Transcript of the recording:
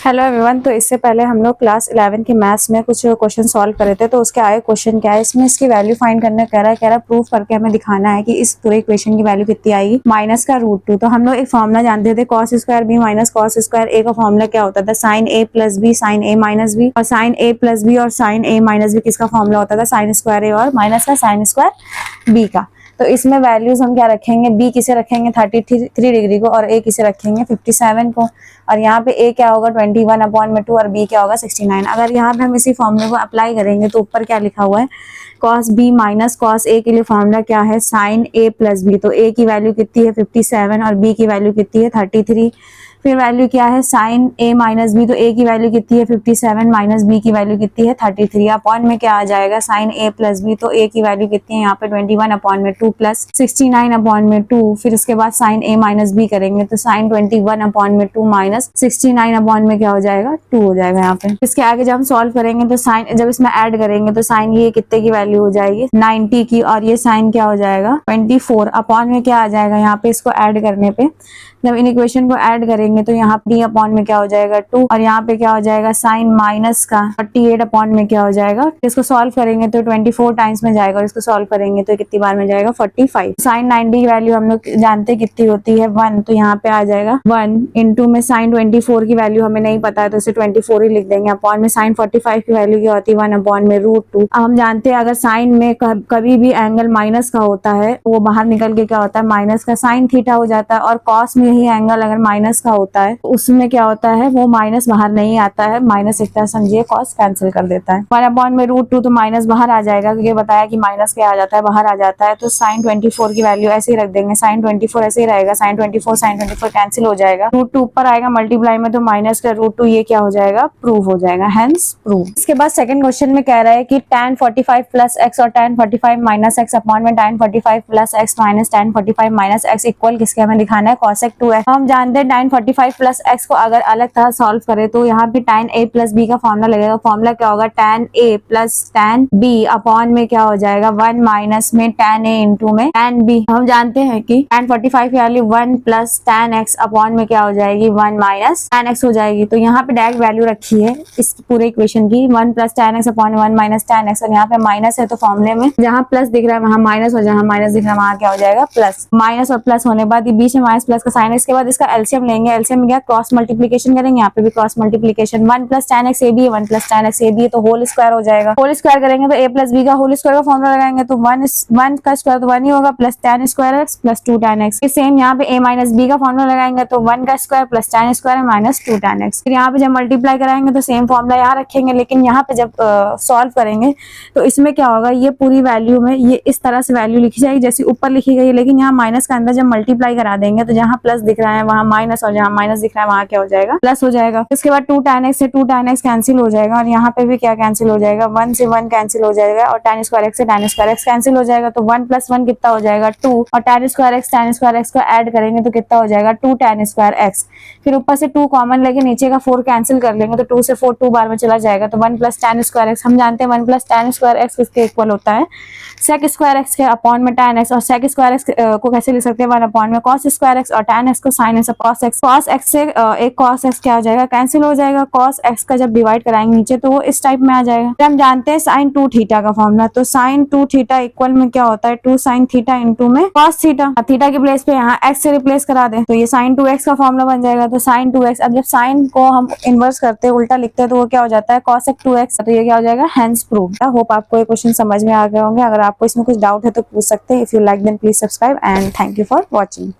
Hello everyone. तो इससे पहले हम लोग क्लास 11 की मैथ्स में कुछ क्वेश्चन सॉल्व कर रहे थे। तो उसके आगे क्वेश्चन क्या है, इसमें इसकी वैल्यू फाइंड करने कह रहा है प्रूफ करके हमें दिखाना है कि इस पूरे इक्वेशन की वैल्यू कितनी आएगी, माइनस का √2। तो हम लोग एक फॉर्मूला जानते थे, cos square B minus cos square A का फॉर्मूला क्या होता था, sine A plus B sine A minus B, और साइन ए प्लस बी और साइन ए माइनस बी किसका फॉर्मूला होता था, साइन स्क्वायर ए और माइनस का साइन स्क्वायर बी का। तो इसमें वैल्यूज हम क्या रखेंगे, बी किसे रखेंगे 33 डिग्री को, और ए किसे रखेंगे 57 को, और यहाँ पे ए क्या होगा 21/2 और बी क्या होगा 69। अगर यहाँ पे हम इसी फॉर्मूले को अप्लाई करेंगे तो ऊपर क्या लिखा हुआ है, cos B minus cos A के लिए फॉर्मूला क्या है, साइन ए प्लस बी। तो ए की वैल्यू कितनी है 57 और बी की वैल्यू कितनी है 33। फिर वैल्यू क्या है साइन ए माइनस बी, तो ए की वैल्यू कितनी है 57 माइनस बी की वैल्यू कितनी है 33। अपॉन में क्या आ जाएगा साइन ए प्लस बी, तो ए की वैल्यू कितनी है यहाँ पे 21/2 प्लस 69/2। फिर उसके बाद साइन ए माइनस बी करेंगे तो साइन 21/2 माइनस 69 क्या हो जाएगा 2 हो जाएगा यहाँ पे। इसके आगे जब हम सॉल्व करेंगे तो साइन, जब इसमें ऐड करेंगे तो साइन ये कितने की वैल्यू हो जाएगी 90 की, और ये साइन क्या हो जाएगा 24। अपॉन में क्या आ जाएगा यहाँ पे, इसको ऐड करने पे जब इन इक्वेशन को ऐड करेंगे तो यहाँ पे अपॉन में क्या हो जाएगा 2, और यहाँ पे क्या हो जाएगा साइन माइनस का 48 अपॉन में क्या हो जाएगा। इसको सॉल्व करेंगे तो 24 टाइम्स में जाएगा, और इसको सॉल्व करेंगे तो कितनी बार में जाएगा 45। साइन 90 की वैल्यू हम लोग जानते कितनी होती है 1, तो यहाँ पे आ जाएगा 1 इंटू में साइन 24 की वैल्यू हमें नहीं पता है तो इसे 24 ही लिख देंगे। अपॉन में साइन 45 की वैल्यू क्या होती है 1/√2। अब हम जानते हैं अगर साइन में कभी भी एंगल माइनस का होता है वो बाहर निकल के क्या होता है माइनस का साइन थीटा हो जाता है, और कॉस में ही एंगल अगर माइनस का होता है तो उसमें क्या होता है वो माइनस बाहर नहीं आता है, माइनस एक तरह समझिए कॉस कैंसिल कर देता है। 1/√2 तो माइनस बाहर आ जाएगा क्योंकि बताया कि माइनस क्या आ जाता है बाहर आ जाता है। तो साइन 24 की वैल्यू ऐसे ही रख देंगे, साइन 24 ऐसे ही रहेगा, साइन 24 कैंसिल हो जाएगा, √2 ऊपर आएगा मल्टीप्लाई में तो माइनस का √2 ये क्या हो जाएगा प्रूव हो जाएगा, हेंस प्रूव। इसके बाद सेकंड क्वेश्चन में कह रहा है कि tan 45 प्लस एक्स और tan 45 माइनस एक्स अपॉन में tan 45 plus x minus tan 45 minus x equal किसके हमें दिखाना है cosec 2x। हम जानते हैं tan 45 प्लस एक्स को अगर अलग तरह सॉल्व करें तो यहाँ पे tan a प्लस b का फॉर्मूला लगेगा। फॉर्मूला क्या होगा tan a plus tan b upon में क्या हो जाएगा 1 माइनस में tan a इंटू में tan b। हम जानते हैं कि tan 45 की value 1 plus tan x upon में क्या हो जाएगी 1 माइनस tan x हो जाएगी। तो यहाँ पे डायरेक्ट वैल्यू रखी है इस पूरे इक्वेशन की 1 plus tan x upon 1 minus tan x, और यहाँ पे माइनस है तो फॉर्मूले में जहाँ प्लस दिख रहा है वहाँ माइनस, और जहाँ माइनस दिख रहा है वहाँ क्या हो जाएगा प्लस। माइनस और प्लस होने बाद ये बीच में माइनस प्लस का साइन है। इसके बाद इसका एलसीएम लेंगे, एलसीएम में क्या क्रॉस मल्टीप्लिकेशन करेंगे, यहाँ पे भी cross multiplication 1 plus tan x a b है 1 plus tan x a b है तो होल स्क्वायर हो जाएगा। होल स्क्वायर करेंगे तो a प्लस b का होल स्क्वायर का फॉर्मूला लगाएंगे तो 1 का स्क्वायर तो 1 ही होगा plus tan square x plus 2 tan x। Same यहाँ पे a माइनस b का फॉर्मूला लगाएंगे तो 1 का स्क्वायर प्लस tan स्क्वायर है माइनस 2 tan x। फिर यहाँ पे जब मल्टीप्लाई कराएंगे तो सेम फॉर्मूला यहाँ रखेंगे, लेकिन यहाँ पे जब सॉल्व करेंगे तो इसमें क्या होगा ये पूरी वैल्यू में ये इस तरह से वैल्यू लिखी जाएगी जैसी ऊपर लिखी गई है, लेकिन यहाँ माइनस का अंदर जब मल्टीप्लाई करा देंगे तो जहाँ प्लस दिख रहा है वहाँ माइनस, और जहाँ माइनस दिख रहा है वहाँ क्या हो जाएगा प्लस हो जाएगा। इसके बाद 2 tan x से 2 tan x कैंसिल हो जाएगा, और यहाँ पे भी क्या कैंसिल हो जाएगा 1 से 1 कैंसिल हो जाएगा, और tan स्क्वायर x से tan स्क्वायर x कैंसिल हो जाएगा। तो 1 प्लस 1 कितना हो जाएगा 2, और tan स्क्वायर x को ऐड करेंगे तो कितना हो जाएगा 2 tan स्क्वायर x। फिर ऊपर से 2 कॉमन लेके नीचे का 4 कैंसिल कर लेंगे तो 2 से 4 2 बार में चला जाएगा तो 1 प्लस tan स्क्वायर x। हम जानते हैं 1 प्लस tan स्क्वायर x किसके इक्वल होता है sec स्क्वायर x के अपॉन में tan x, और sec स्क्वायर x को कैसे लिख सकते हैं 1 अपॉन में cos स्क्वायर x, और tan x को sin x cos x। cos x से एक cos x क्या हो जाएगा कैंसिल हो जाएगा, cos x का जब डिवाइड कराएंगे नीचे तो वो इस टाइप में आ जाएगा। फिर हम जानते हैं sin 2 थीटा का फॉर्मूला, तो sin 2 थीटा इक्वल में क्या होता है 2 sin थीटा इंटू में cos थीटा। थीटा के प्लेस पे यहाँ x से रिप्लेस करा दें तो ये sin 2x का फॉर्मूला बन जाएगा। तो sin 2x, अब जब sin को हम इनवर्स करते हैं उल्टा लिखते हैं तो वो क्या हो जाता है cosec 2x, तो ये क्या हो जाएगा हेंस प्रूव। होप आपको ये क्वेश्चन समझ में आ गए होंगे। अगर आपको इसमें कुछ डाउट है तो पूछ सकते हैं। If you like then please subscribe and thank you for watching.